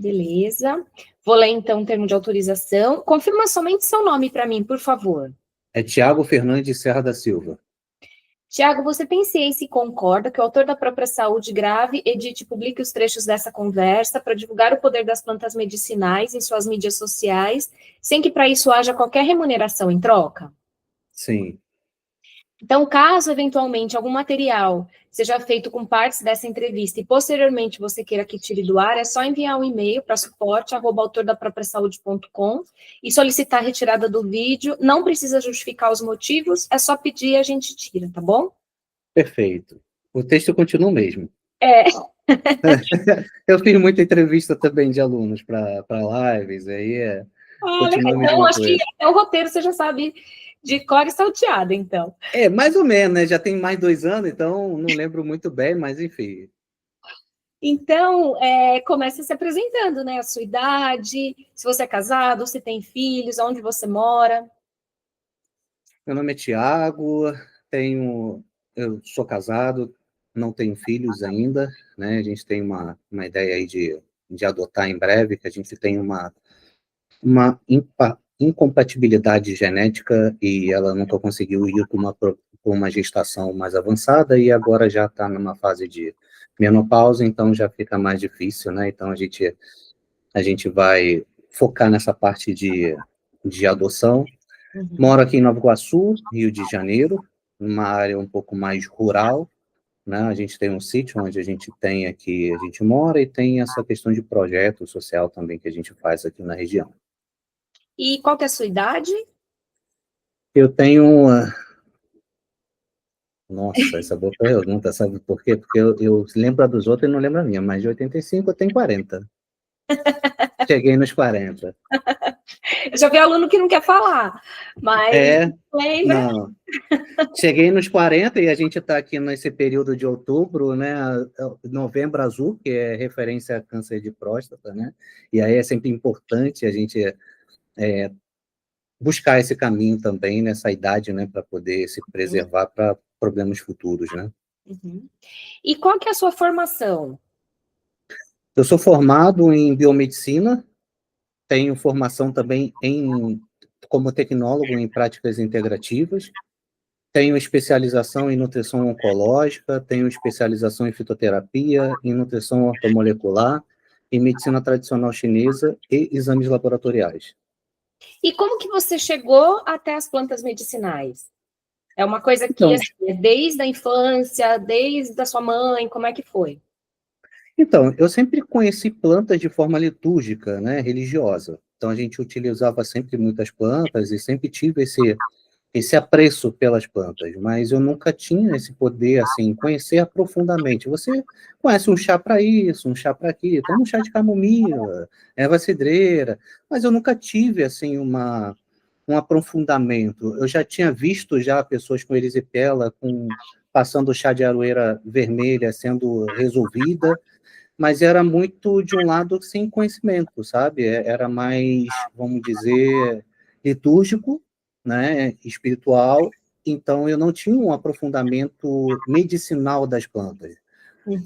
Beleza. Vou ler, então, o termo de autorização. Confirma somente seu nome para mim, por favor. É Tiago Fernandes Serra da Silva. Tiago, você tem ciência e concorda que o autor da própria saúde grave, edite e publique os trechos dessa conversa para divulgar o poder das plantas medicinais em suas mídias sociais, sem que para isso haja qualquer remuneração em troca? Sim. Então, caso eventualmente algum material seja feito com partes dessa entrevista e posteriormente você queira que tire do ar, é só enviar um e-mail para suporte@autordapropriasaude.com e solicitar a retirada do vídeo. Não precisa justificar os motivos, é só pedir e a gente tira, tá bom? Perfeito. O texto continua o mesmo. É. Eu fiz muita entrevista também de alunos para lives, aí continua a mesma então, acho que coisa. até o roteiro você já sabe de cor e salteado, então. Mais ou menos, né? Já tem mais 2 anos, então não lembro muito bem, mas enfim. Então, começa se apresentando, né? A sua idade, se você é casado, se tem filhos, onde você mora. Meu nome é Tiago, eu sou casado, não tenho filhos ainda, né? A gente tem uma ideia aí de adotar em breve, que a gente tem uma incompatibilidade genética e ela nunca conseguiu ir por uma gestação mais avançada e agora já está numa fase de menopausa, então já fica mais difícil, né? Então a gente vai focar nessa parte de adoção. Moro aqui em Nova Iguaçu, Rio de Janeiro, numa área um pouco mais rural, né? A gente tem um sítio onde a gente mora e tem essa questão de projeto social também que a gente faz aqui na região. E qual que é a sua idade? Eu tenho... Nossa, essa boa pergunta, sabe por quê? Porque eu lembro a dos outros e não lembro a minha, mas de 85 eu tenho 40. Cheguei nos 40. Eu já vi aluno que não quer falar, mas lembra? Não. Cheguei nos 40 e a gente está aqui nesse período de outubro, né? Novembro Azul, que é referência a câncer de próstata, né? E aí é sempre importante a gente buscar esse caminho também nessa idade, né? Para poder se preservar para problemas futuros, né? Uhum. E qual que é a sua formação? Eu sou formado em biomedicina, tenho formação também como tecnólogo em práticas integrativas, tenho especialização em nutrição oncológica, tenho especialização em fitoterapia, em nutrição ortomolecular, em medicina tradicional chinesa e exames laboratoriais. E como que você chegou até as plantas medicinais? É uma coisa que, Então, assim, é desde a infância, desde a sua mãe, como é que foi? Então, eu sempre conheci plantas de forma litúrgica, né, religiosa. Então, a gente utilizava sempre muitas plantas e sempre tive esse apreço pelas plantas, mas eu nunca tinha esse poder, assim, conhecer profundamente. Você conhece um chá para isso, um chá para aquilo, toma um chá de camomila, erva cidreira, mas eu nunca tive, assim, um aprofundamento. Eu já tinha visto já pessoas com erisipela, passando chá de aroeira vermelha sendo resolvida, mas era muito de um lado sem conhecimento, sabe? Era mais, vamos dizer, litúrgico, né, espiritual, então eu não tinha um aprofundamento medicinal das plantas.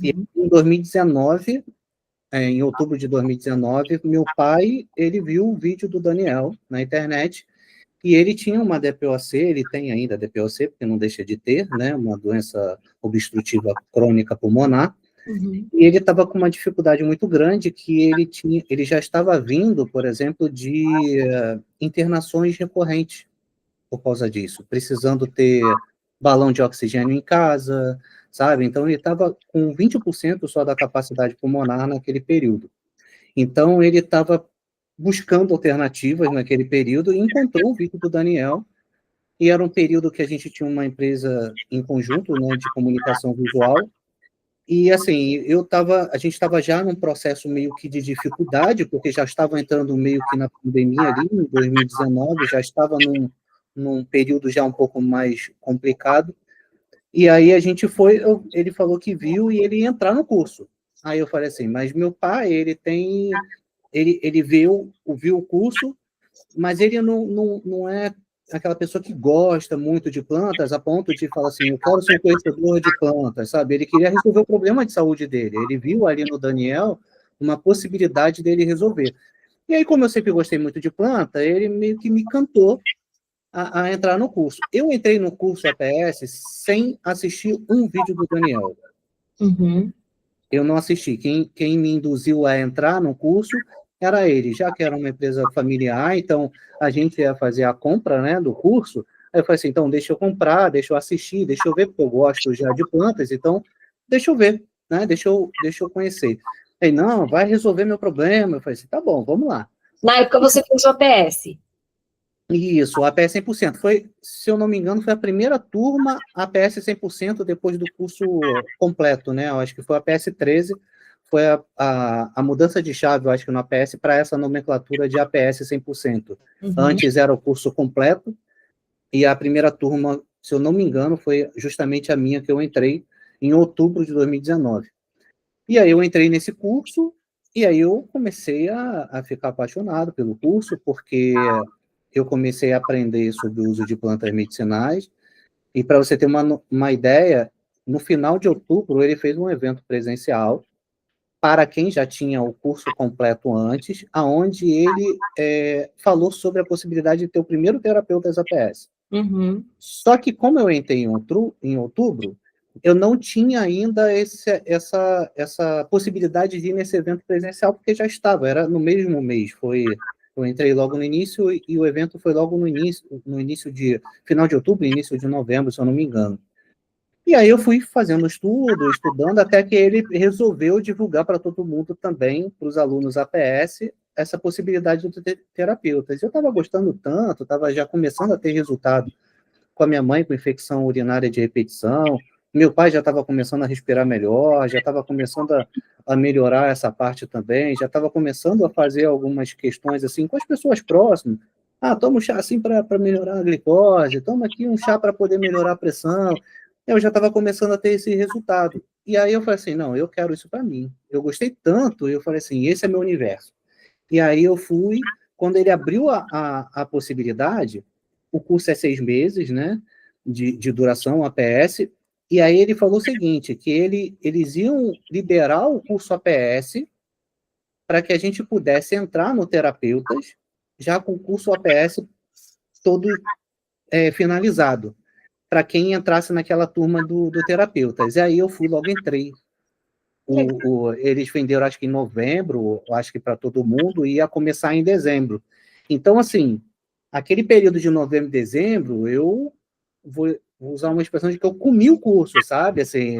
E em 2019, em outubro de 2019, meu pai, ele viu o vídeo do Daniel na internet, e ele tinha uma DPOC, ele tem ainda DPOC, porque não deixa de ter, né, uma doença obstrutiva crônica pulmonar, e ele estava com uma dificuldade muito grande, que ele já estava vindo, por exemplo, de internações recorrentes por causa disso, precisando ter balão de oxigênio em casa, sabe? Então, ele estava com 20% só da capacidade pulmonar naquele período. Então, ele estava buscando alternativas naquele período e encontrou o vídeo do Daniel, e era um período que a gente tinha uma empresa em conjunto, né, de comunicação visual, e, assim, a gente estava já num processo meio que de dificuldade, porque já estava entrando meio que na pandemia ali, em 2019, já estava num período já um pouco mais complicado, e aí a gente ele falou que viu e ele ia entrar no curso. Aí eu falei assim, mas meu pai, ele viu o curso, mas ele não é aquela pessoa que gosta muito de plantas, a ponto de falar assim, eu quero ser um conhecedor de plantas, sabe? Ele queria resolver o problema de saúde dele. Ele viu ali no Daniel uma possibilidade dele resolver. E aí, como eu sempre gostei muito de planta, ele meio que me cantou a entrar no curso. Eu entrei no curso APS sem assistir um vídeo do Daniel. Uhum. Eu não assisti. Quem me induziu a entrar no curso era ele, já que era uma empresa familiar, então a gente ia fazer a compra, né, do curso. Aí eu falei assim, então deixa eu comprar, deixa eu assistir, deixa eu ver, porque eu gosto já de plantas, então deixa eu ver, né, deixa eu conhecer. Aí, não, vai resolver meu problema. Eu falei assim, tá bom, vamos lá. Na época você fez o APS. Isso, o APS 100%. Foi, se eu não me engano, foi a primeira turma APS 100% depois do curso completo, né? Eu acho que foi a APS 13, foi a mudança de chave, eu acho que no APS, para essa nomenclatura de APS 100%. Uhum. Antes era o curso completo, e a primeira turma, se eu não me engano, foi justamente a minha que eu entrei em outubro de 2019. E aí eu entrei nesse curso, e aí eu comecei a ficar apaixonado pelo curso, porque eu comecei a aprender sobre o uso de plantas medicinais, e para você ter uma ideia, no final de outubro ele fez um evento presencial para quem já tinha o curso completo antes, aonde ele falou sobre a possibilidade de ter o primeiro terapeuta APS. Uhum. Só que como eu entrei em outubro, eu não tinha ainda essa possibilidade de ir nesse evento presencial, porque já estava, era no mesmo mês, eu entrei logo no início e o evento foi logo no início de, final de outubro, início de novembro, se eu não me engano. E aí eu fui fazendo estudo, estudando, até que ele resolveu divulgar para todo mundo também, para os alunos APS, essa possibilidade de ter terapeutas. Eu estava gostando tanto, estava já começando a ter resultado com a minha mãe com infecção urinária de repetição, meu pai já estava começando a respirar melhor, já estava começando a melhorar essa parte também, já estava começando a fazer algumas questões assim com as pessoas próximas. Ah, toma um chá assim para melhorar a glicose, toma aqui um chá para poder melhorar a pressão. Eu já estava começando a ter esse resultado. E aí eu falei assim, não, eu quero isso para mim. Eu gostei tanto, eu falei assim, esse é meu universo. E aí eu fui, quando ele abriu a possibilidade, o curso é 6 meses, né, de duração, APS, e aí ele falou o seguinte, que eles iam liberar o curso APS para que a gente pudesse entrar no Terapeutas, já com o curso APS todo finalizado, para quem entrasse naquela turma do Terapeutas. E aí eu fui, logo entrei. Eles venderam, acho que em novembro, acho que para todo mundo, e ia começar em dezembro. Então, assim, aquele período de novembro e dezembro, eu vou usar uma expressão de que eu comi o curso, sabe? Assim,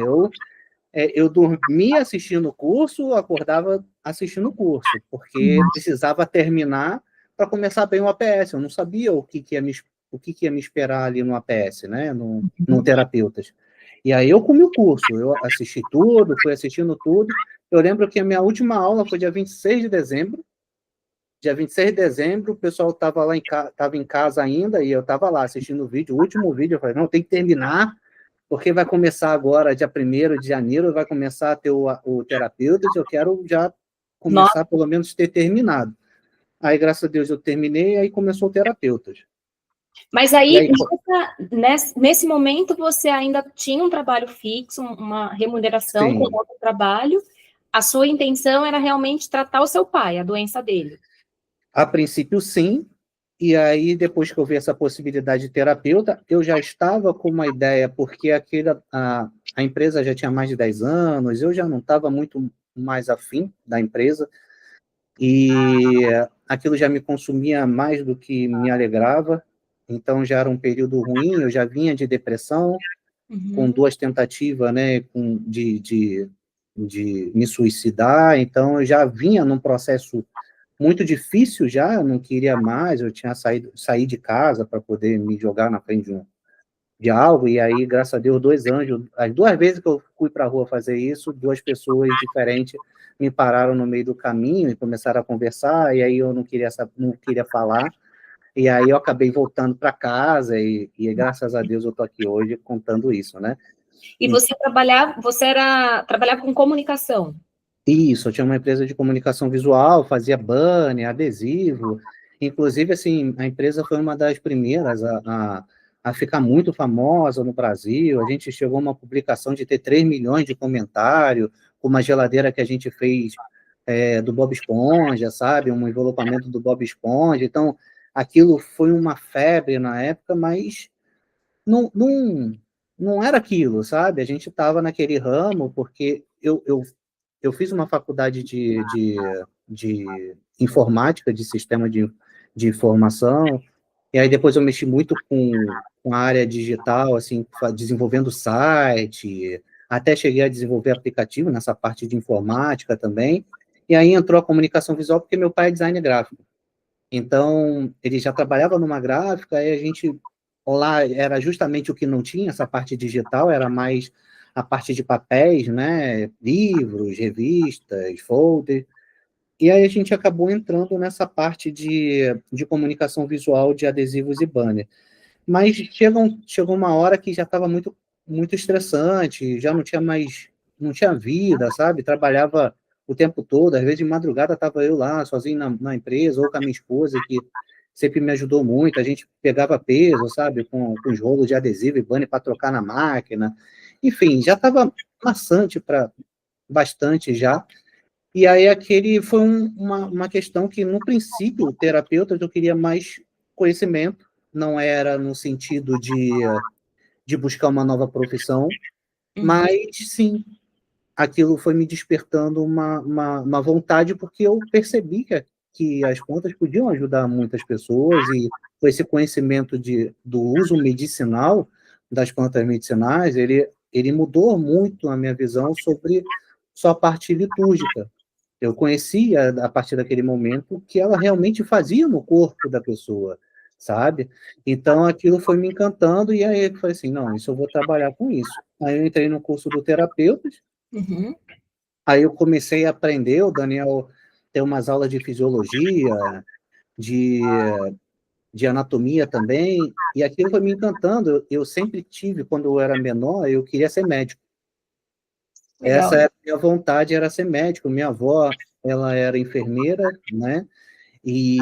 eu dormia assistindo o curso, acordava assistindo o curso, porque precisava terminar para começar bem o APS. Eu não sabia o que ia me esperar ali no APS, né? No Terapeutas. E aí eu comi o curso, eu assisti tudo, fui assistindo tudo. Eu lembro que a minha última aula foi dia 26 de dezembro. Dia 26 de dezembro, o pessoal estava tava em casa ainda, e eu estava lá assistindo o vídeo, o último vídeo. Eu falei, não, tem que terminar, porque vai começar agora, dia 1º de janeiro, vai começar a ter o Terapeutas, eu quero já Nossa, começar, pelo menos, ter terminado. Aí, graças a Deus, eu terminei, aí começou o Terapeutas. mas E aí, aí, nesse momento, você ainda tinha um trabalho fixo, uma remuneração com sim, outro trabalho. A sua intenção era realmente tratar o seu pai, a doença dele. a princípio, sim. E aí, depois que eu vi essa possibilidade de terapeuta, eu já estava com uma ideia, porque a empresa já tinha mais de 10 anos, eu já não estava muito mais afim da empresa, e aquilo já me consumia mais do que me alegrava, então já era um período ruim, eu já vinha de depressão, com 2 tentativas, né, de me suicidar, então eu já vinha num processo muito difícil já, não queria mais, eu tinha saí de casa para poder me jogar na frente de algo, e aí, graças a Deus, 2 anjos, as 2 vezes que eu fui para a rua fazer isso, 2 pessoas diferentes me pararam no meio do caminho e começaram a conversar, e aí eu não queria falar, e aí eu acabei voltando para casa, e graças a Deus eu estou aqui hoje contando isso, né? E você trabalhava com comunicação. Isso, eu tinha uma empresa de comunicação visual, fazia banner, adesivo. Inclusive, assim, a empresa foi uma das primeiras a ficar muito famosa no Brasil. A gente chegou a uma publicação de ter 3 milhões de comentários, com uma geladeira que a gente fez do Bob Esponja, sabe? Um envelopamento do Bob Esponja. Então, aquilo foi uma febre na época, mas não, não era aquilo, sabe? A gente estava naquele ramo porque eu fiz uma faculdade de informática, de sistema de informação, e aí depois eu mexi muito com a área digital, assim, desenvolvendo site, até cheguei a desenvolver aplicativo nessa parte de informática também, e aí entrou a comunicação visual porque meu pai é designer gráfico. Então, ele já trabalhava numa gráfica, e a gente lá era justamente o que não tinha, essa parte digital, era mais a parte de papéis, né, livros, revistas, folder, e aí a gente acabou entrando nessa parte de comunicação visual de adesivos e banner. Mas chegou uma hora que já estava muito estressante, já não tinha mais, não tinha vida, sabe? Trabalhava o tempo todo, às vezes de madrugada estava eu lá, sozinho na empresa, ou com a minha esposa, que sempre me ajudou muito, a gente pegava peso, sabe? Com os rolos de adesivo e banner para trocar na máquina. Enfim, já estava maçante para bastante já. E aí aquele foi uma questão que, no princípio, o terapeuta eu queria mais conhecimento, não era no sentido de buscar uma nova profissão, Uhum. mas sim, aquilo foi me despertando uma vontade, porque eu percebi que as plantas podiam ajudar muitas pessoas, e com esse conhecimento do uso medicinal das plantas medicinais, ele mudou muito a minha visão sobre só a parte litúrgica. Eu conhecia, a partir daquele momento, o que ela realmente fazia no corpo da pessoa, sabe? Então, aquilo foi me encantando, e aí eu falei assim, não, isso eu vou trabalhar com isso. Aí eu entrei no curso do terapeutas, Uhum. aí eu comecei a aprender, o Daniel tem umas aulas de fisiologia, de, de anatomia também, e aquilo foi me encantando. Eu sempre tive, quando eu era menor, eu queria ser médico. Essa Legal. era a minha vontade, era ser médico. Minha avó, ela era enfermeira, né? E,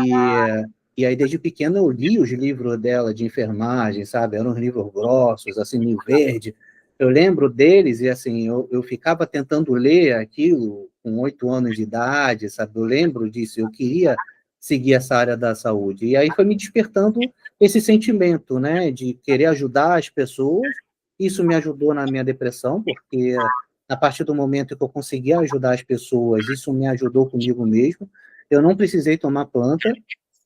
e aí, desde pequeno, eu li os livros dela de enfermagem, sabe? Eram uns livros grossos, assim, em verde. Eu lembro deles e, assim, eu ficava tentando ler aquilo com 8 anos de idade, sabe? Eu lembro disso, eu queria seguir essa área da saúde. E aí foi me despertando esse sentimento, né, de querer ajudar as pessoas. Isso me ajudou na minha depressão, porque a partir do momento que eu conseguia ajudar as pessoas, isso me ajudou comigo mesmo. Eu não precisei tomar planta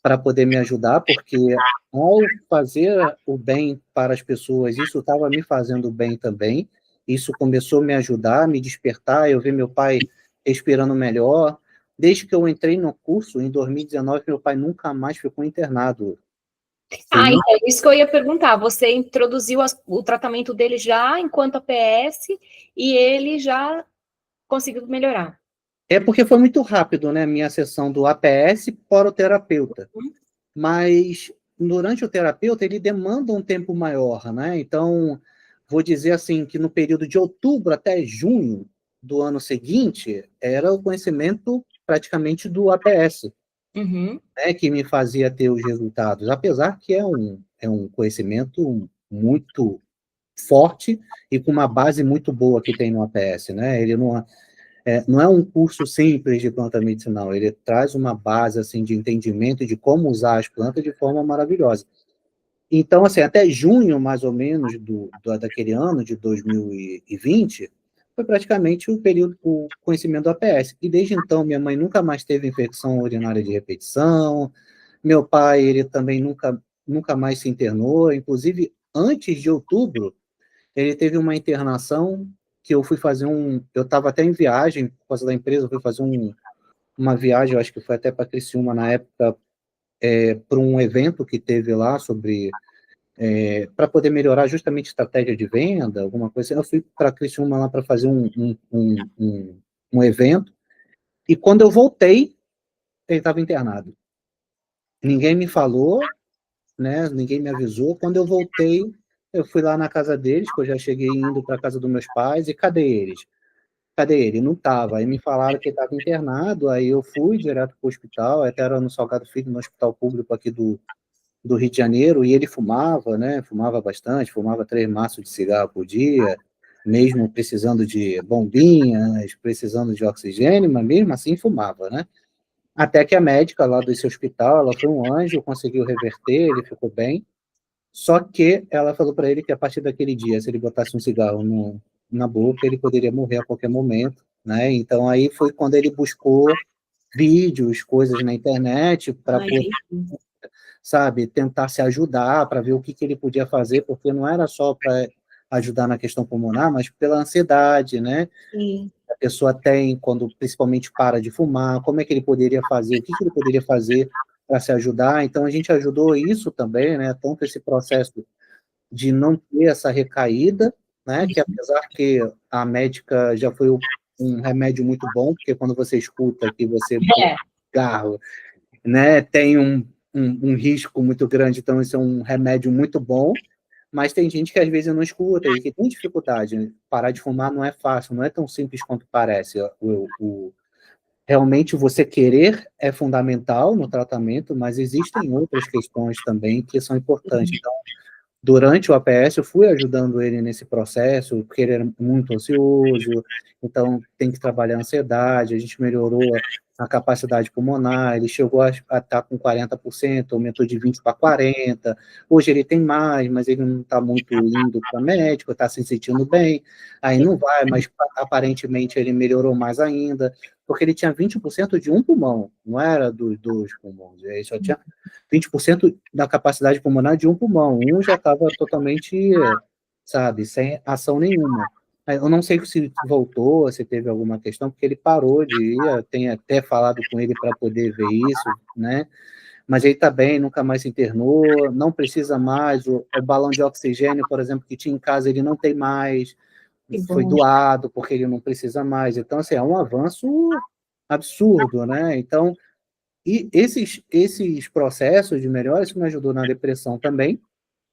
para poder me ajudar, porque ao fazer o bem para as pessoas, isso estava me fazendo bem também. Isso começou a me ajudar, a me despertar, eu vi meu pai respirando melhor. Desde que eu entrei no curso, em 2019, meu pai nunca mais ficou internado. Ele Ah, não... então, isso que eu ia perguntar. Você introduziu o tratamento dele já enquanto APS e ele já conseguiu melhorar. É porque foi muito rápido, né, a minha sessão do APS para o terapeuta. Mas durante o terapeuta ele demanda um tempo maior, né? Então, vou dizer assim que no período de outubro até junho do ano seguinte era o conhecimento praticamente do APS, Uhum. né, que me fazia ter os resultados, apesar que é um conhecimento muito forte e com uma base muito boa que tem no APS, né? Ele não é um curso simples de planta medicinal, ele traz uma base assim de entendimento de como usar as plantas de forma maravilhosa. Então, assim, até junho, mais ou menos, daquele ano, de 2020, foi praticamente o período, o conhecimento do APS. E desde então, minha mãe nunca mais teve infecção urinária de repetição, meu pai, ele também nunca mais se internou, inclusive, antes de outubro, ele teve uma internação que eu fui fazer eu estava até em viagem, por causa da empresa, eu fui fazer uma viagem, eu acho que foi até para Criciúma na época, para um evento que teve lá sobre para poder melhorar justamente estratégia de venda, alguma coisa assim. Eu fui para Criciúma lá para fazer um evento, e quando eu voltei, ele estava internado. Ninguém me falou, né? Ninguém me avisou. Quando eu voltei, eu fui lá na casa deles, que eu já cheguei indo para a casa dos meus pais, e cadê eles? Cadê ele? Não estava. Aí me falaram que ele estava internado, aí eu fui direto para o hospital, até era no Salgado Filho, no hospital público aqui do Rio de Janeiro, e ele fumava, né? Fumava bastante, fumava 3 maços de cigarro por dia. mesmo precisando de bombinhas, precisando de oxigênio, mas mesmo assim fumava, né? Até que a médica lá desse hospital, ela foi um anjo, conseguiu reverter, ele ficou bem. Só que ela falou para ele que a partir daquele dia, se ele botasse um cigarro na boca, ele poderia morrer a qualquer momento, né? Então aí foi quando ele buscou vídeos, coisas na internet para Ai, poder, sabe, tentar se ajudar, para ver o que ele podia fazer, porque não era só para ajudar na questão pulmonar, mas pela ansiedade, né? sim. A pessoa tem quando principalmente para de fumar, como é que ele poderia fazer, o que ele poderia fazer para se ajudar. Então a gente ajudou isso também, né? Tanto esse processo de não ter essa recaída, né? Que apesar que a médica já foi um remédio muito bom, porque quando você escuta que você É, cigarro, né, tem um risco muito grande, então isso é um remédio muito bom, mas tem gente que às vezes não escuta e que tem dificuldade. Parar de fumar não é fácil, não é tão simples quanto parece. Realmente você querer é fundamental no tratamento, mas existem outras questões também que são importantes. Então, durante o APS, eu fui ajudando ele nesse processo, porque ele era muito ansioso, então tem que trabalhar a ansiedade, a gente melhorou a capacidade pulmonar, ele chegou a estar com 40%, aumentou de 20 para 40%, hoje ele tem mais, mas ele não está muito indo para médico, está se sentindo bem, aí não vai, mas aparentemente ele melhorou mais ainda, porque ele tinha 20% de um pulmão, não era dos dois pulmões, ele só tinha 20% da capacidade pulmonar de um pulmão. Um já estava totalmente, sabe, sem ação nenhuma. Eu não sei se voltou, se teve alguma questão, porque ele parou de ir, eu tenho até falado com ele para poder ver isso, né? Mas ele está bem, nunca mais se internou, não precisa mais, o balão de oxigênio, por exemplo, que tinha em casa, ele não tem mais, que foi bom. doado porque ele não precisa mais. Então, assim, é um avanço absurdo, né? Então, e esses processos de melhora, isso me ajudou na depressão também,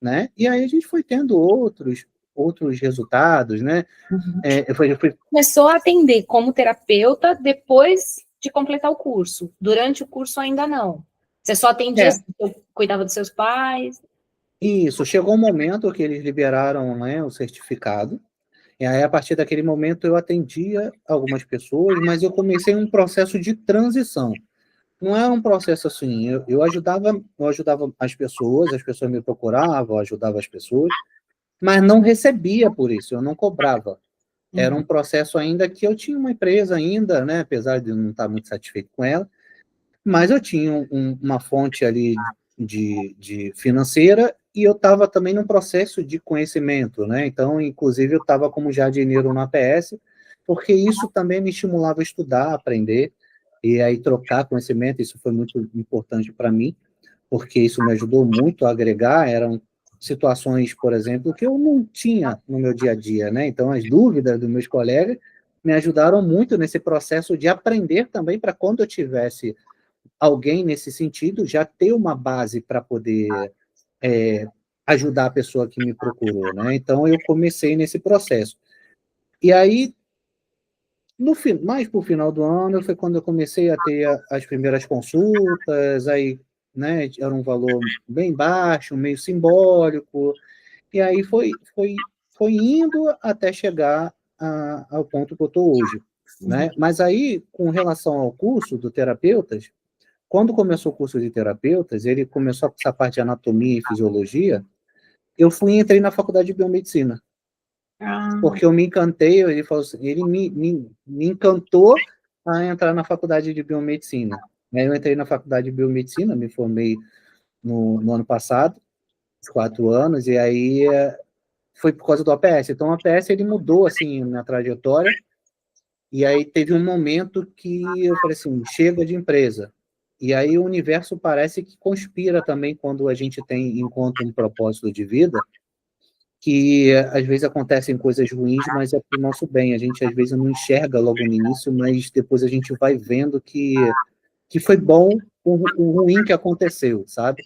né? E aí a gente foi tendo outros resultados, né? Uhum. Eu fui Começou a atender como terapeuta depois de completar o curso. Durante o curso ainda não. Você só atendia, é, cuidava dos seus pais. isso, chegou um momento que eles liberaram, né, o certificado, e aí a partir daquele momento eu atendia algumas pessoas, mas eu comecei um processo de transição. Não era um processo assim, eu ajudava as pessoas me procuravam, eu ajudava as pessoas, mas não recebia por isso, eu não cobrava. Era um Uhum. processo ainda que eu tinha uma empresa ainda, né, apesar de não estar muito satisfeito com ela, mas eu tinha uma fonte ali de financeira e eu estava também num processo de conhecimento, né? Então, inclusive, eu estava como jardineiro no APS, porque isso também me estimulava a estudar, aprender e aí trocar conhecimento. Isso foi muito importante para mim, porque isso me ajudou muito a agregar. Eram situações, por exemplo, que eu não tinha no meu dia a dia, né? Então, as dúvidas dos meus colegas me ajudaram muito nesse processo de aprender também para quando eu tivesse alguém nesse sentido já ter uma base para poder é, ajudar a pessoa que me procurou, né? Então eu comecei nesse processo. E aí, mais para o final do ano, foi quando eu comecei a ter as primeiras consultas, aí, né, era um valor bem baixo, meio simbólico, e aí foi indo até chegar ao ponto que eu estou hoje, Uhum. né? Mas aí, com relação ao curso do terapeutas, quando começou o curso de terapeutas, ele começou essa parte de anatomia e fisiologia, eu fui e entrei na faculdade de biomedicina, Ah, porque eu me encantei, ele falou assim, ele me encantou a entrar na faculdade de biomedicina. Aí eu entrei na faculdade de biomedicina, me formei no ano passado, 4 anos, e aí foi por causa do APS. Então, o APS, ele mudou, assim, na trajetória, e aí teve um momento que eu falei assim, chega de empresa. E aí o universo parece que conspira também quando a gente encontra um propósito de vida, que às vezes acontecem coisas ruins, mas é para o nosso bem. A gente às vezes não enxerga logo no início, mas depois a gente vai vendo que foi bom o ruim que aconteceu, sabe?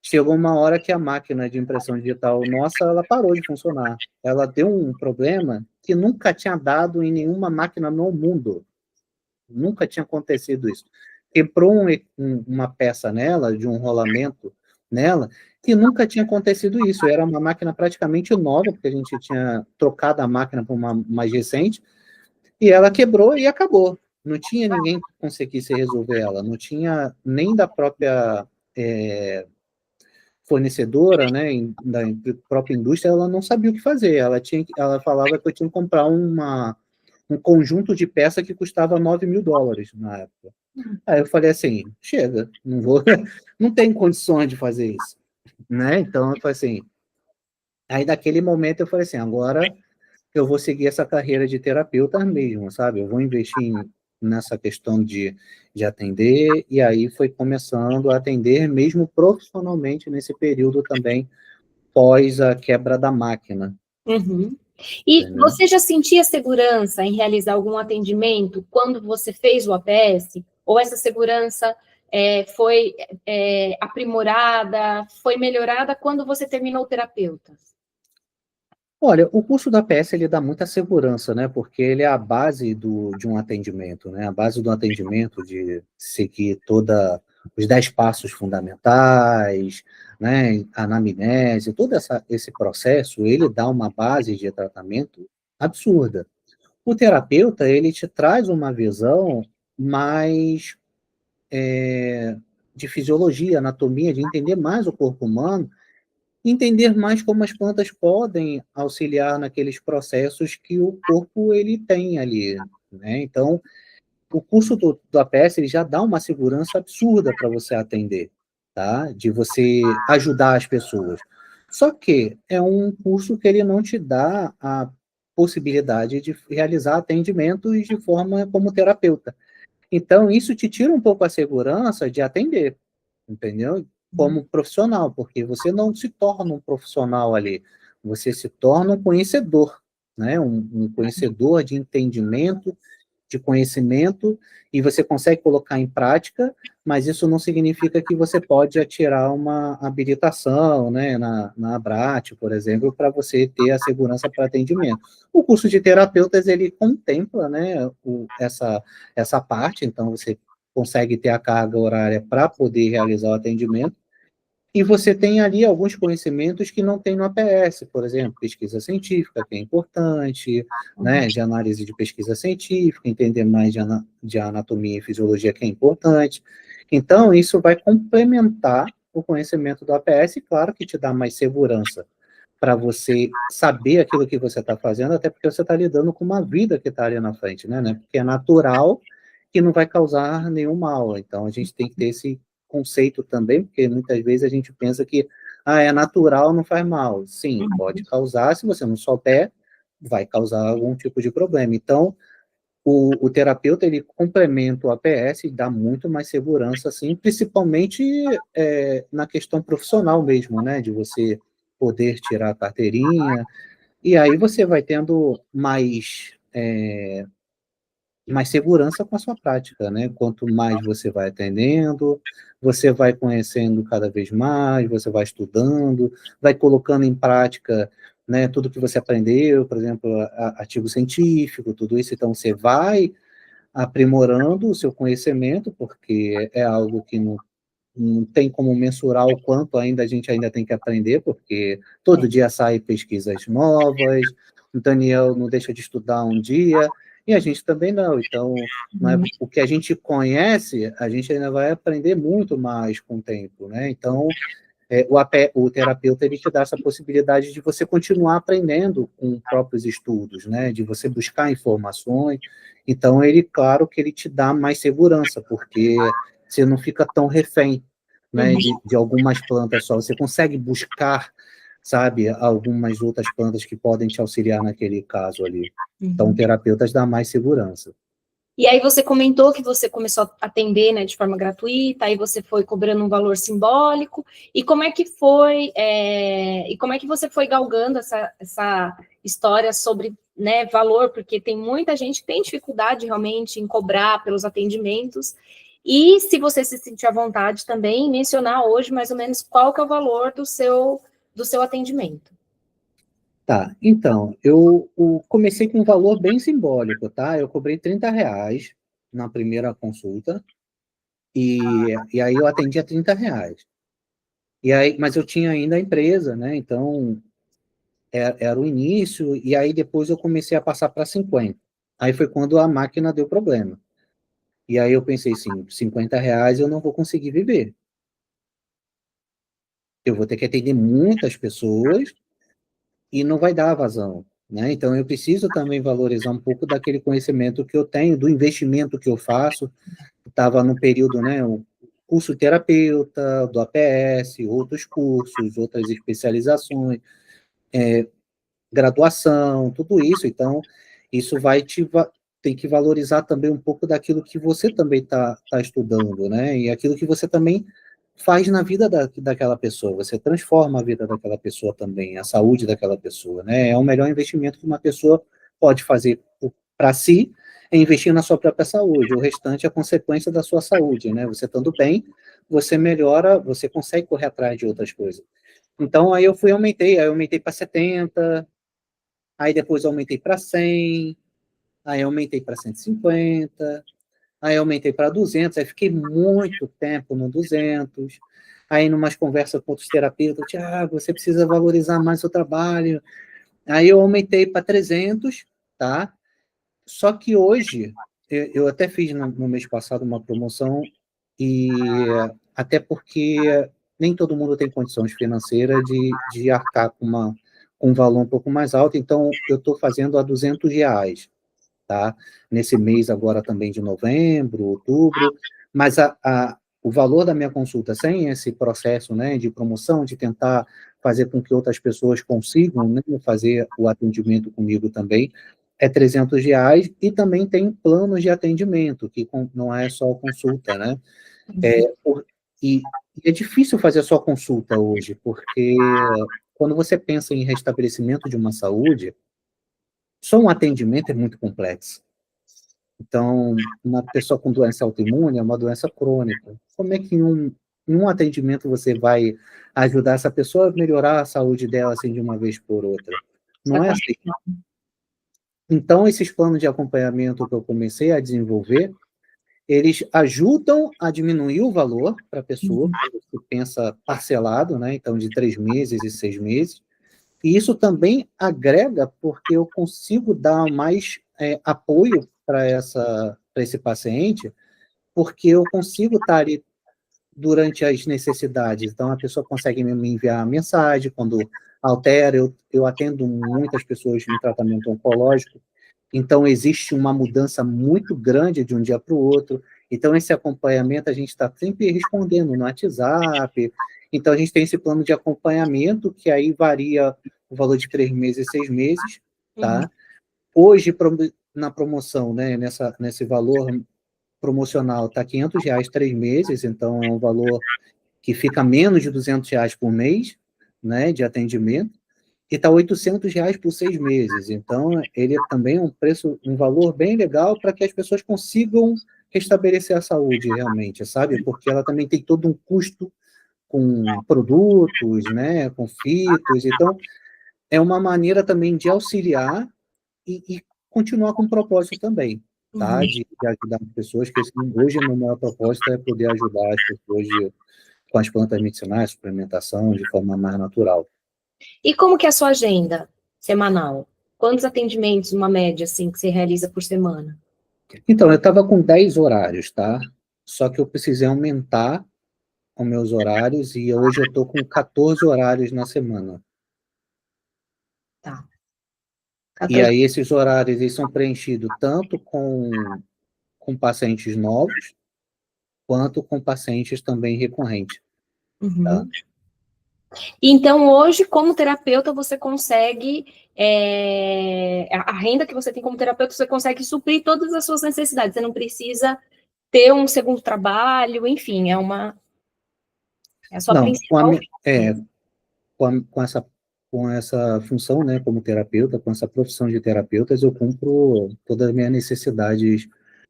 Chegou uma hora que a máquina de impressão digital nossa, ela parou de funcionar. Ela deu um problema que nunca tinha dado em nenhuma máquina no mundo. Nunca tinha acontecido isso. Quebrou uma peça nela, de um rolamento nela, que nunca tinha acontecido isso. Era uma máquina praticamente nova, porque a gente tinha trocado a máquina por uma mais recente, e ela quebrou e acabou. Não tinha ninguém que conseguisse resolver ela, não tinha nem da própria fornecedora, né, da própria indústria, ela não sabia o que fazer. Ela falava que eu tinha que comprar um conjunto de peça que custava $9.000 na época. Aí eu falei assim, chega, não vou, não tem condições de fazer isso, né? Então eu falei assim, aí naquele momento eu falei assim, agora eu vou seguir essa carreira de terapeuta mesmo, sabe? Eu vou investir nessa questão de atender, e aí foi começando a atender mesmo profissionalmente nesse período também, pós a quebra da máquina. Uhum. E Entendeu? você já sentia segurança em realizar algum atendimento quando você fez o APS? Ou essa segurança foi aprimorada, foi melhorada quando você terminou o terapeuta? Olha, o curso da APS ele dá muita segurança, né? Porque ele é a base de um atendimento, né? A base do atendimento de seguir toda os 10 passos fundamentais, né? A anamnese, esse processo, ele dá uma base de tratamento absurda. O terapeuta, ele te traz uma visão mais de fisiologia, anatomia, de entender mais o corpo humano, entender mais como as plantas podem auxiliar naqueles processos que o corpo ele tem ali, né? Então, o curso do APS ele já dá uma segurança absurda para você atender, tá? De você ajudar as pessoas. Só que é um curso que ele não te dá a possibilidade de realizar atendimentos de forma como terapeuta. Então, isso te tira um pouco a segurança de atender, entendeu? Como profissional, porque você não se torna um profissional ali, você se torna um conhecedor, né? Um conhecedor de entendimento, de conhecimento, e você consegue colocar em prática, mas isso não significa que você pode tirar uma habilitação, né, na ABRAT, por exemplo, para você ter a segurança para atendimento. O curso de terapeutas, ele contempla, né, essa parte, então você consegue ter a carga horária para poder realizar o atendimento, e você tem ali alguns conhecimentos que não tem no APS, por exemplo, pesquisa científica, que é importante, né, de análise de pesquisa científica, entender mais de anatomia e fisiologia, que é importante. Então, isso vai complementar o conhecimento do APS, e claro que te dá mais segurança para você saber aquilo que você está fazendo, até porque você está lidando com uma vida que está ali na frente, né? Porque é natural que não vai causar nenhum mal. Então, a gente tem que ter esse conceito também, porque muitas vezes a gente pensa que é natural, não faz mal. Sim, pode causar, se você não souber, vai causar algum tipo de problema. Então, o terapeuta, ele complementa o APS e dá muito mais segurança, assim, principalmente na questão profissional mesmo, né, de você poder tirar a carteirinha, e aí você vai tendo mais segurança com a sua prática, né? Quanto mais você vai atendendo, você vai conhecendo cada vez mais, você vai estudando, vai colocando em prática, né, tudo que você aprendeu, por exemplo, artigo científico, tudo isso, então você vai aprimorando o seu conhecimento, porque é algo que não tem como mensurar o quanto ainda a gente ainda tem que aprender, porque todo dia saem pesquisas novas, o Daniel não deixa de estudar um dia, e a gente também não. Então, né, o que a gente conhece, a gente ainda vai aprender muito mais com o tempo, né? Então, o terapeuta ele te dá essa possibilidade de você continuar aprendendo com próprios estudos, né? De você buscar informações. Então, ele, claro que ele te dá mais segurança, porque você não fica tão refém, né, de algumas plantas só. Você consegue buscar, sabe, algumas outras plantas que podem te auxiliar naquele caso ali. Então, terapeutas dá mais segurança. E aí você comentou que você começou a atender, né, de forma gratuita, aí você foi cobrando um valor simbólico, e como é que foi, e como é que você foi galgando essa história sobre, né, valor, porque tem muita gente que tem dificuldade realmente em cobrar pelos atendimentos, e se você se sentir à vontade também, mencionar hoje mais ou menos qual que é o valor do seu atendimento. Tá, então, eu comecei com um valor bem simbólico, tá? Eu cobrei R$ 30 na primeira consulta, e aí eu atendi a R$ 30. E aí, mas eu tinha ainda a empresa, né? Então, era o início, e aí depois eu comecei a passar para 50. Aí foi quando a máquina deu problema. E aí eu pensei assim, R$ 50 eu não vou conseguir viver. Eu vou ter que atender muitas pessoas e não vai dar vazão, né? Então eu preciso também valorizar um pouco daquele conhecimento que eu tenho, do investimento que eu faço. Estava no período, né, o curso terapeuta, do APS, outros cursos, outras especializações, graduação, tudo isso. Então, isso vai tem que valorizar também um pouco daquilo que você também tá estudando, né? E aquilo que você também faz na vida daquela pessoa. Você transforma a vida daquela pessoa também, a saúde daquela pessoa, né? É o melhor investimento que uma pessoa pode fazer para si, é investir na sua própria saúde. O restante é consequência da sua saúde, né? Você estando bem, você melhora, você consegue correr atrás de outras coisas. Então, aí eu aumentei para 70, aí depois eu aumentei para 100, aí eu aumentei para 150, aí eu aumentei para 200, aí fiquei muito tempo no 200, aí numas conversas com outros terapeutas, Tiago, você precisa valorizar mais o trabalho, aí eu aumentei para 300, tá? Só que hoje, eu até fiz no mês passado uma promoção, e até porque nem todo mundo tem condições financeiras de arcar com um valor um pouco mais alto, então eu estou fazendo a R$ 200, tá? Nesse mês agora também de novembro, outubro, mas o valor da minha consulta, sem esse processo, né, de promoção, de tentar fazer com que outras pessoas consigam, né, fazer o atendimento comigo também, é R$ 300, e também tem planos de atendimento, que não é só consulta, né? É, e é difícil fazer só consulta hoje, porque quando você pensa em restabelecimento de uma saúde, só um atendimento é muito complexo. Então, uma pessoa com doença autoimune é uma doença crônica. Como é que em um atendimento você vai ajudar essa pessoa a melhorar a saúde dela assim de uma vez por outra? Não é assim. Então, esses planos de acompanhamento que eu comecei a desenvolver, eles ajudam a diminuir o valor para a pessoa, quando você pensa parcelado, né? Então, de 3 meses e 6 meses. E isso também agrega, porque eu consigo dar mais apoio para esse paciente, porque eu consigo estar ali durante as necessidades. Então, a pessoa consegue me enviar mensagem quando altera. Eu atendo muitas pessoas no tratamento oncológico, então existe uma mudança muito grande de um dia para o outro. Então, esse acompanhamento a gente está sempre respondendo no WhatsApp. Então, a gente tem esse plano de acompanhamento, que aí varia o valor de 3 meses e 6 meses, tá? Hoje, na promoção, né, nesse valor promocional, está R$ 500 3 meses, então é um valor que fica menos de R$ 200 por mês, né, de atendimento, e está R$ 800 por 6 meses. Então, ele também é um preço, um valor bem legal para que as pessoas consigam restabelecer a saúde realmente, sabe? Porque ela também tem todo um custo com produtos, né, com fitos. Então, é uma maneira também de auxiliar e continuar com o propósito também, tá? De ajudar as pessoas, que hoje o meu maior propósito é poder ajudar as pessoas com as plantas medicinais, suplementação, de forma mais natural. E como que é a sua agenda semanal? Quantos atendimentos, uma média, assim, que você realiza por semana? Então, eu estava com 10 horários, tá? Só que eu precisei aumentar os meus horários, e hoje eu estou com 14 horários na semana. Tá. E 14. aí esses horários eles são preenchidos tanto com pacientes novos, quanto com pacientes também recorrentes, tá? Uhum. Então, hoje, como terapeuta, você consegue, a renda que você tem como terapeuta, você consegue suprir todas as suas necessidades. Você não precisa ter um segundo trabalho, enfim, é a sua Não, principal. com essa função, né, como terapeuta, com essa profissão de terapeutas, eu cumpro todas as minhas necessidades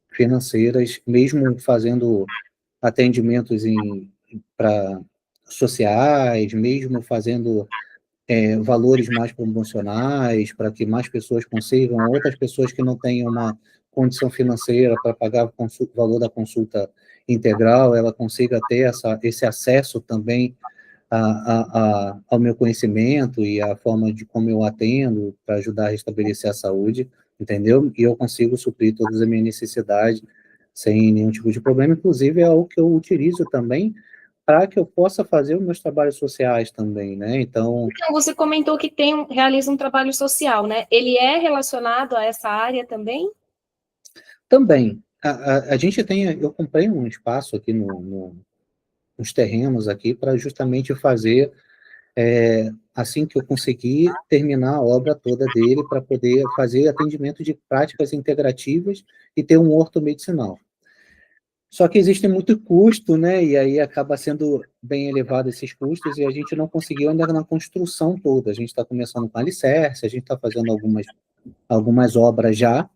financeiras, mesmo fazendo atendimentos para sociais, mesmo fazendo valores mais promocionais, para que mais pessoas consigam, outras pessoas que não têm uma condição financeira para pagar o valor da consulta integral, ela consiga ter esse acesso também ao meu conhecimento e à forma de como eu atendo para ajudar a restabelecer a saúde, entendeu? E eu consigo suprir todas as minhas necessidades sem nenhum tipo de problema, inclusive é algo que eu utilizo também para que eu possa fazer os meus trabalhos sociais também, né? Então, Você comentou que realiza um trabalho social, né? Ele é relacionado a essa área também? também, a gente tem, eu comprei um espaço aqui nos terrenos aqui para justamente fazer, assim que eu conseguir, terminar a obra toda dele para poder fazer atendimento de práticas integrativas e ter um horto medicinal. Só que existe muito custo, né? E aí acaba sendo bem elevado esses custos e a gente não conseguiu ainda na construção toda. A gente está começando com alicerce, a gente está fazendo algumas obras já,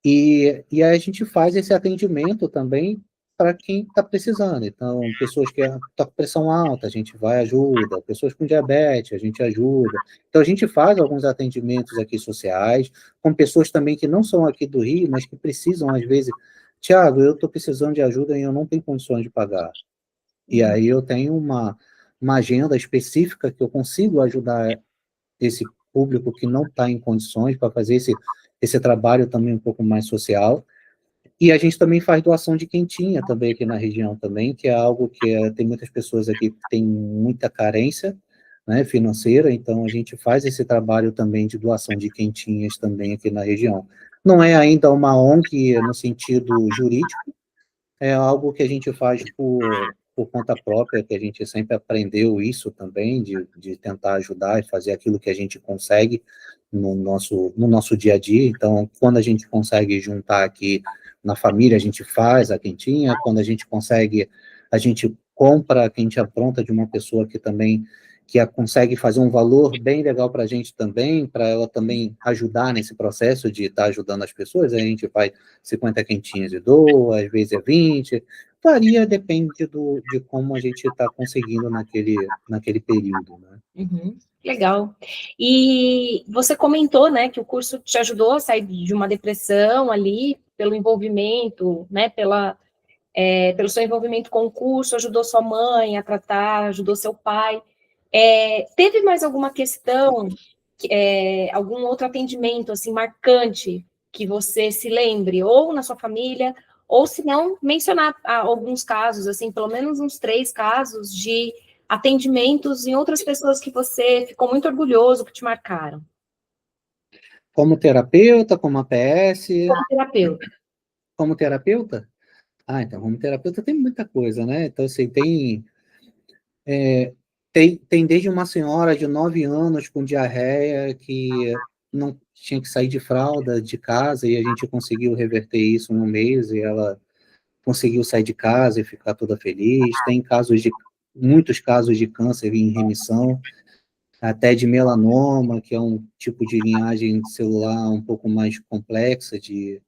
e aí a gente faz esse atendimento também para quem está precisando. Então, pessoas que estão com pressão alta, a gente vai e ajuda. Pessoas com diabetes, a gente ajuda. Então, a gente faz alguns atendimentos aqui sociais, com pessoas também que não são aqui do Rio, mas que precisam, às vezes, Tiago, eu estou precisando de ajuda e eu não tenho condições de pagar. E aí eu tenho uma agenda específica que eu consigo ajudar esse público que não está em condições para fazer esse trabalho também um pouco mais social. E a gente também faz doação de quentinha também aqui na região também, que é algo que tem muitas pessoas aqui que têm muita carência, né, financeira, então a gente faz esse trabalho também de doação de quentinhas também aqui na região. Não é ainda uma ONG no sentido jurídico, é algo que a gente faz por conta própria, que a gente sempre aprendeu isso também, de tentar ajudar e fazer aquilo que a gente consegue no nosso dia a dia. Então, quando a gente consegue juntar aqui na família, a gente faz a quentinha, quando a gente consegue, a gente compra a quentinha pronta de uma pessoa que também consegue fazer um valor bem legal para a gente também, para ela também ajudar nesse processo de estar ajudando as pessoas, aí a gente faz 50 quentinhas de doa, às vezes é 20, varia, depende de como a gente está conseguindo naquele período, né? Uhum, legal. E você comentou, né, que o curso te ajudou a sair de uma depressão ali, pelo envolvimento, né, pelo seu envolvimento com o curso, ajudou sua mãe a tratar, ajudou seu pai. Teve mais alguma questão, algum outro atendimento, assim, marcante, que você se lembre, ou na sua família, ou se não, mencionar alguns casos, assim, pelo menos uns 3 casos de atendimentos em outras pessoas que você ficou muito orgulhoso, que te marcaram, Como terapeuta, como APS, como terapeuta. como terapeuta? Ah, então, como terapeuta tem muita coisa, né? Então, assim, tem desde uma senhora de 9 anos com diarreia que não tinha que sair de fralda de casa e a gente conseguiu reverter isso em um mês e ela conseguiu sair de casa e ficar toda feliz. Tem muitos casos de câncer em remissão, até de melanoma, que é um tipo de linhagem celular um pouco mais complexa de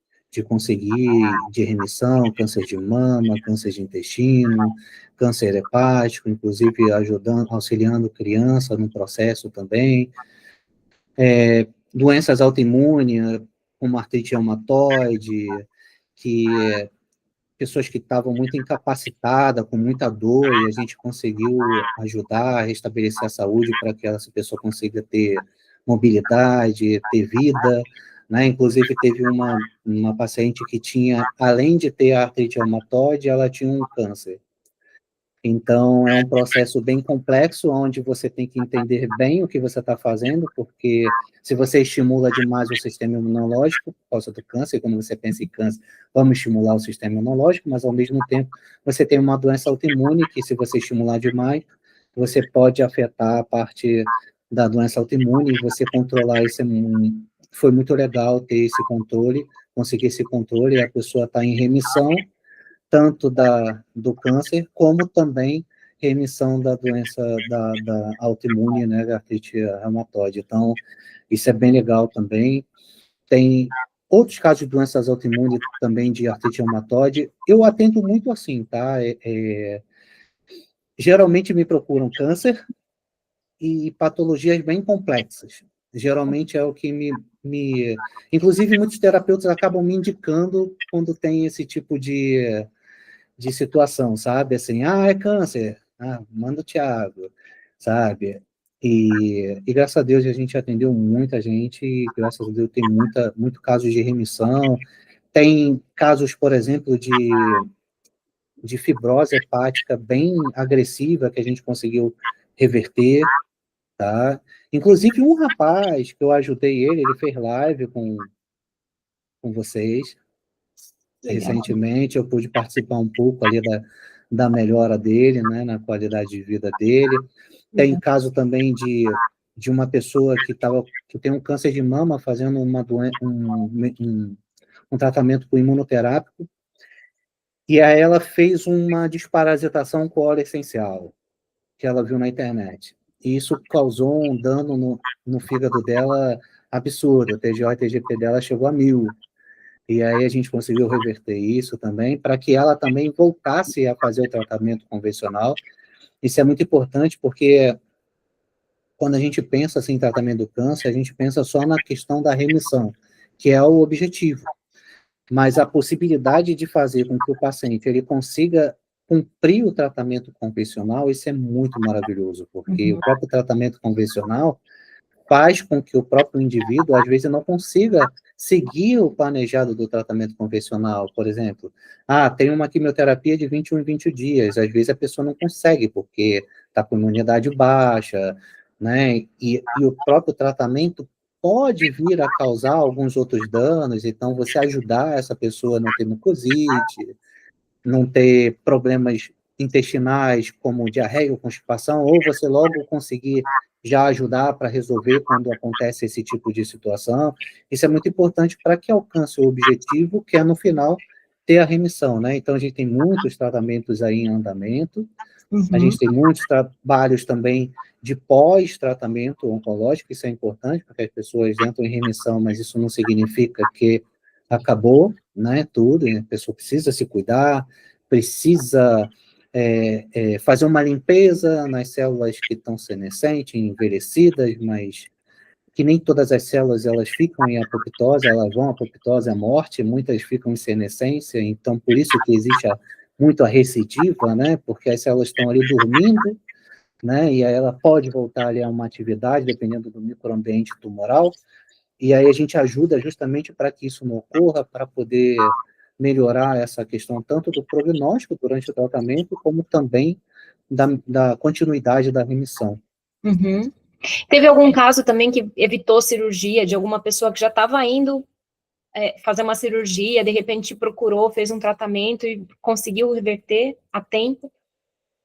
conseguir, de remissão, câncer de mama, câncer de intestino, câncer hepático, inclusive ajudando, auxiliando criança no processo também, doenças autoimunes, como artrite reumatoide, que pessoas que estavam muito incapacitadas, com muita dor, e a gente conseguiu ajudar a restabelecer a saúde para que essa pessoa consiga ter mobilidade, ter vida, né? Inclusive, teve uma paciente que tinha, além de ter artrite reumatoide, ela tinha um câncer. Então, é um processo bem complexo, onde você tem que entender bem o que você está fazendo, porque se você estimula demais o sistema imunológico, por causa do câncer, quando você pensa em câncer, vamos estimular o sistema imunológico, mas ao mesmo tempo você tem uma doença autoimune, que se você estimular demais, você pode afetar a parte da doença autoimune, e você controlar isso foi muito legal ter esse controle, conseguir esse controle, a pessoa está em remissão, tanto do câncer, como também remissão da doença da autoimune, né, da artrite reumatoide. Então, isso é bem legal também. Tem outros casos de doenças autoimunes também, de artrite reumatoide. Eu atendo muito assim, tá? Geralmente me procuram câncer e patologias bem complexas. Geralmente é o que inclusive, muitos terapeutas acabam me indicando quando tem esse tipo de situação, sabe? Assim, é câncer. Manda o Thiago, sabe? E graças a Deus a gente atendeu muita gente, e graças a Deus tem muito casos de remissão, tem casos, por exemplo, de fibrose hepática bem agressiva que a gente conseguiu reverter, tá? Inclusive um rapaz que eu ajudei ele fez live com vocês Legal. recentemente, eu pude participar um pouco ali da melhora dele, né, na qualidade de vida dele. Tem Legal. caso também de uma pessoa que tem um câncer de mama fazendo um tratamento com imunoterápico, e aí ela fez uma desparasitação com óleo essencial, que ela viu na internet. E isso causou um dano no fígado dela absurdo. O TGO e TGP dela chegou a 1000. E aí a gente conseguiu reverter isso também, para que ela também voltasse a fazer o tratamento convencional. Isso é muito importante, porque quando a gente pensa assim, em tratamento do câncer, a gente pensa só na questão da remissão, que é o objetivo. Mas a possibilidade de fazer com que o paciente ele consiga cumprir o tratamento convencional, isso é muito maravilhoso, porque o Uhum. próprio tratamento convencional faz com que o próprio indivíduo, às vezes, não consiga seguir o planejado do tratamento convencional. Por exemplo, tem uma quimioterapia de 21 em 20 dias, às vezes a pessoa não consegue, porque está com imunidade baixa, né? E o próprio tratamento pode vir a causar alguns outros danos, então você ajudar essa pessoa a não ter mucosite, não ter problemas intestinais como diarreia ou constipação, ou você logo conseguir já ajudar para resolver quando acontece esse tipo de situação. Isso é muito importante para que alcance o objetivo, que é, no final, ter a remissão, né? Então, a gente tem muitos tratamentos aí em andamento, a Uhum. gente tem muitos trabalhos também de pós-tratamento oncológico, isso é importante, porque as pessoas entram em remissão, mas isso não significa que acabou, né, tudo, a pessoa precisa se cuidar, precisa fazer uma limpeza nas células que estão senescentes, envelhecidas, mas que nem todas as células elas ficam em apoptose, elas vão à apoptose, à morte, muitas ficam em senescência, então por isso que existe muito a recidiva, né, porque as células estão ali dormindo, né, e aí ela pode voltar ali a uma atividade, dependendo do microambiente tumoral, e aí a gente ajuda justamente para que isso não ocorra, para poder melhorar essa questão tanto do prognóstico durante o tratamento, como também da continuidade da remissão. Uhum. Teve algum caso também que evitou cirurgia, de alguma pessoa que já estava indo fazer uma cirurgia, de repente procurou, fez um tratamento e conseguiu reverter a tempo?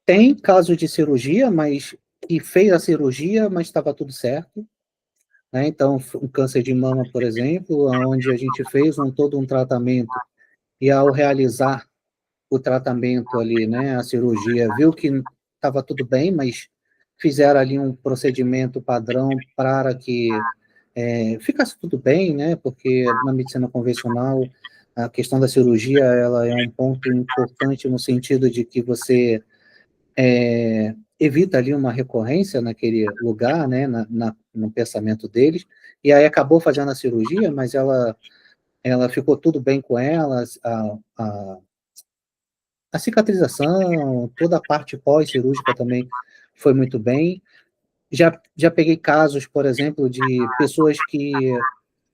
Tem casos de cirurgia, mas que fez a cirurgia, mas estava tudo certo, né? Então, um câncer de mama, por exemplo, onde a gente fez todo um tratamento, e ao realizar o tratamento ali, né, a cirurgia, viu que estava tudo bem, mas fizeram ali um procedimento padrão para que ficasse tudo bem, né, porque na medicina convencional, a questão da cirurgia, ela é um ponto importante no sentido de que você evita ali uma recorrência naquele lugar, né, no pensamento deles, e aí acabou fazendo a cirurgia, mas ela ficou tudo bem com ela, a cicatrização, toda a parte pós-cirúrgica também foi muito bem. Já peguei casos, por exemplo, de pessoas que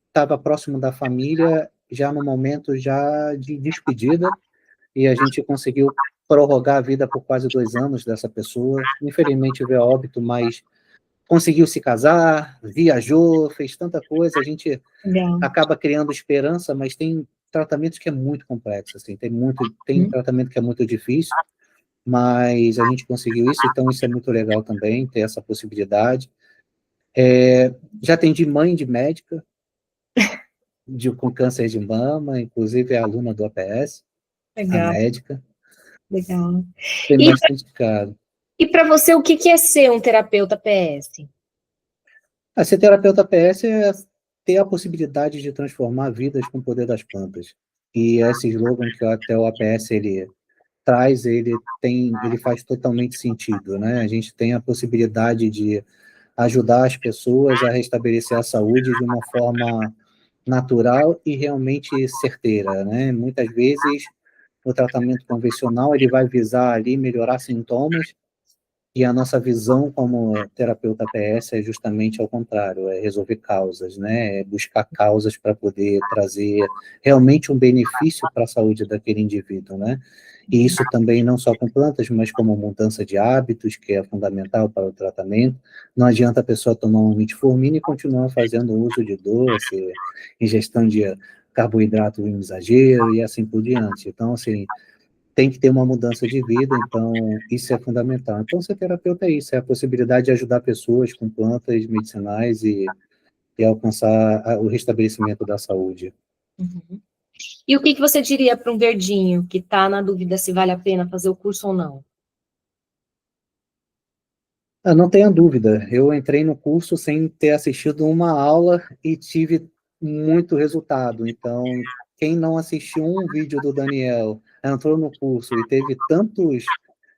estavam próximo da família, já no momento já de despedida, e a gente conseguiu prorrogar a vida por quase 2 anos dessa pessoa. Infelizmente veio a óbito, mas conseguiu se casar, viajou, fez tanta coisa, a gente Legal. acaba criando esperança, mas tem tratamentos que é muito complexo, assim, tem tratamento que é muito difícil, mas a gente conseguiu isso, então isso é muito legal também, ter essa possibilidade. Já atendi mãe de médica, com câncer de mama, inclusive é aluna do APS, a Legal, médica, legal. tem E, bastante caso. e para você, o que é ser um terapeuta PS? Ser terapeuta PS é ter a possibilidade de transformar vidas com o poder das plantas. E esse slogan que até o APS ele traz, ele faz totalmente sentido, né? A gente tem a possibilidade de ajudar as pessoas a restabelecer a saúde de uma forma natural e realmente certeira, né? Muitas vezes o tratamento convencional ele vai visar ali melhorar sintomas, E a nossa visão como terapeuta APS é justamente ao contrário, é resolver causas, né? É buscar causas para poder trazer realmente um benefício para a saúde daquele indivíduo, né? E isso também não só com plantas, mas como mudança de hábitos, que é fundamental para o tratamento. Não adianta a pessoa tomar um metformina e continuar fazendo uso de doce, ingestão de carboidrato em exagero e assim por diante. Então, assim, tem que ter uma mudança de vida, então isso é fundamental. Então, ser terapeuta é isso, é a possibilidade de ajudar pessoas com plantas medicinais e alcançar o restabelecimento da saúde. Uhum. E o que você diria para um verdinho que está na dúvida se vale a pena fazer o curso ou não? Ah, não tenha dúvida, eu entrei no curso sem ter assistido uma aula e tive muito resultado. Então, quem não assistiu um vídeo do Daniel, entrou no curso e teve tantos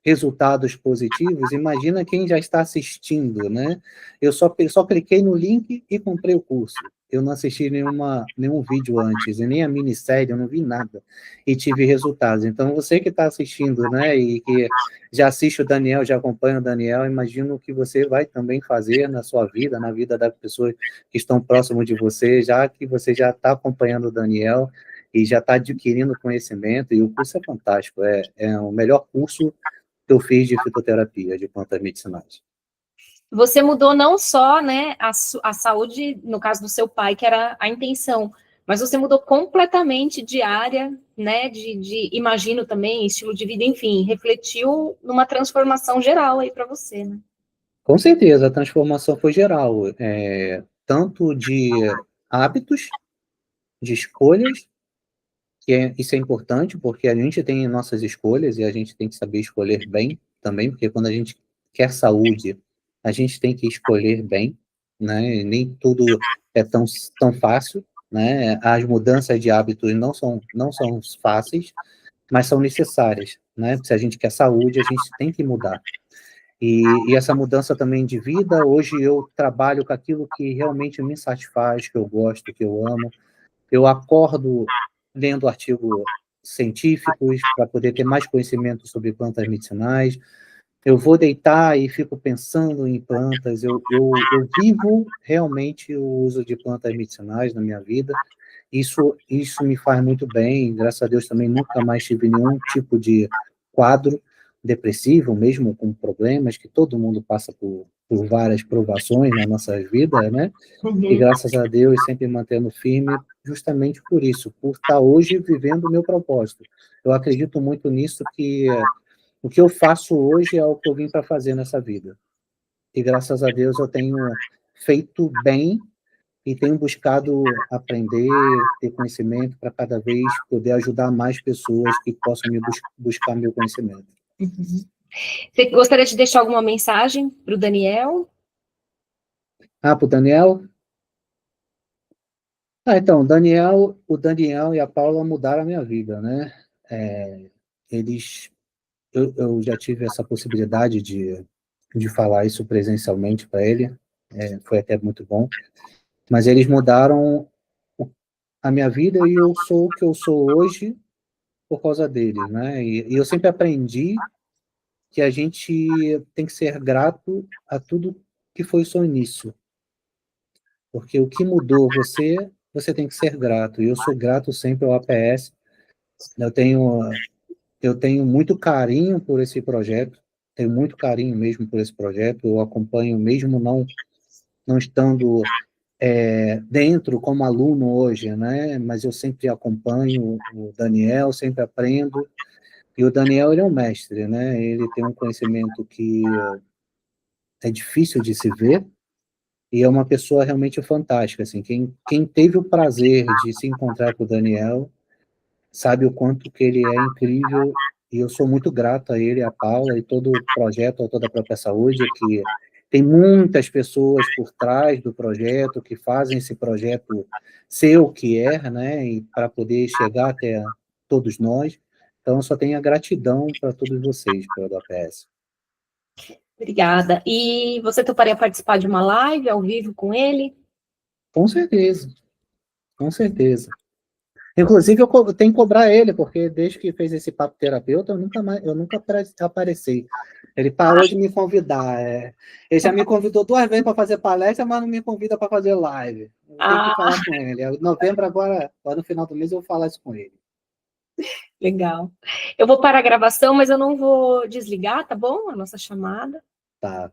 resultados positivos, imagina quem já está assistindo, né? Eu só cliquei no link e comprei o curso. Eu não assisti nenhum vídeo antes, e nem a minissérie, eu não vi nada. E tive resultados. Então, você que está assistindo, né, e que já assiste o Daniel, já acompanha o Daniel, imagino que você vai também fazer na sua vida, na vida das pessoas que estão próximo de você, já que você já está acompanhando o Daniel e já está adquirindo conhecimento, e o curso é fantástico, é o melhor curso que eu fiz de fitoterapia, de plantas medicinais. Você mudou não só, né, a saúde, no caso do seu pai, que era a intenção, mas você mudou completamente de área, né, imagino também, estilo de vida, enfim, refletiu numa transformação geral aí para você, né? Com certeza, a transformação foi geral, tanto de hábitos, de escolhas, isso é importante, porque a gente tem nossas escolhas e a gente tem que saber escolher bem também, porque quando a gente quer saúde, a gente tem que escolher bem, né? E nem tudo é tão fácil, né? As mudanças de hábitos não são fáceis, mas são necessárias, né? Se a gente quer saúde, a gente tem que mudar. E essa mudança também de vida, hoje eu trabalho com aquilo que realmente me satisfaz, que eu gosto, que eu amo. Eu acordo lendo artigos científicos para poder ter mais conhecimento sobre plantas medicinais. Eu vou deitar e fico pensando em plantas. Eu vivo realmente o uso de plantas medicinais na minha vida. Isso me faz muito bem. Graças a Deus também nunca mais tive nenhum tipo de quadro depressivo, mesmo com problemas, que todo mundo passa por várias provações na nossa vida, né? E Uhum. graças a Deus sempre mantendo firme, justamente por isso, por estar hoje vivendo o meu propósito. Eu acredito muito nisso, que o que eu faço hoje é o que eu vim para fazer nessa vida. E graças a Deus eu tenho feito bem e tenho buscado aprender, ter conhecimento para cada vez poder ajudar mais pessoas que possam me buscar meu conhecimento. Uhum. Você gostaria de deixar alguma mensagem para o Daniel? Ah, para o Daniel? Então, o Daniel e a Paula mudaram a minha vida, né? Eles, eu já tive essa possibilidade de falar isso presencialmente para ele, foi até muito bom, mas eles mudaram a minha vida e eu sou o que eu sou hoje por causa deles, né? E eu sempre aprendi que a gente tem que ser grato a tudo que foi o seu início, porque o que mudou você, você tem que ser grato, e eu sou grato sempre ao APS. Eu tenho muito carinho por esse projeto, tenho muito carinho mesmo por esse projeto, eu acompanho mesmo não estando dentro como aluno hoje, né? Mas eu sempre acompanho o Daniel, sempre aprendo, e o Daniel, ele é um mestre, né? Ele tem um conhecimento que é difícil de se ver, e é uma pessoa realmente fantástica, assim, quem teve o prazer de se encontrar com o Daniel, sabe o quanto que ele é incrível, e eu sou muito grato a ele, a Paula, e todo o projeto, a toda a própria saúde, que tem muitas pessoas por trás do projeto, que fazem esse projeto ser o que é, né, e para poder chegar até todos nós. Então, eu só tenho a gratidão para todos vocês, pelo APS. Obrigada. E você toparia participar de uma live ao vivo com ele? Com certeza, com certeza. Inclusive, eu tenho que cobrar ele, porque desde que fez esse papo terapeuta, eu nunca apareci. Ele parou de me convidar. Ele já me convidou 2 vezes para fazer palestra, mas não me convida para fazer live. Eu tenho que falar com ele. Em novembro, agora no final do mês, eu vou falar isso com ele. Legal. Eu vou parar a gravação, mas eu não vou desligar, tá bom? A nossa chamada. Tá.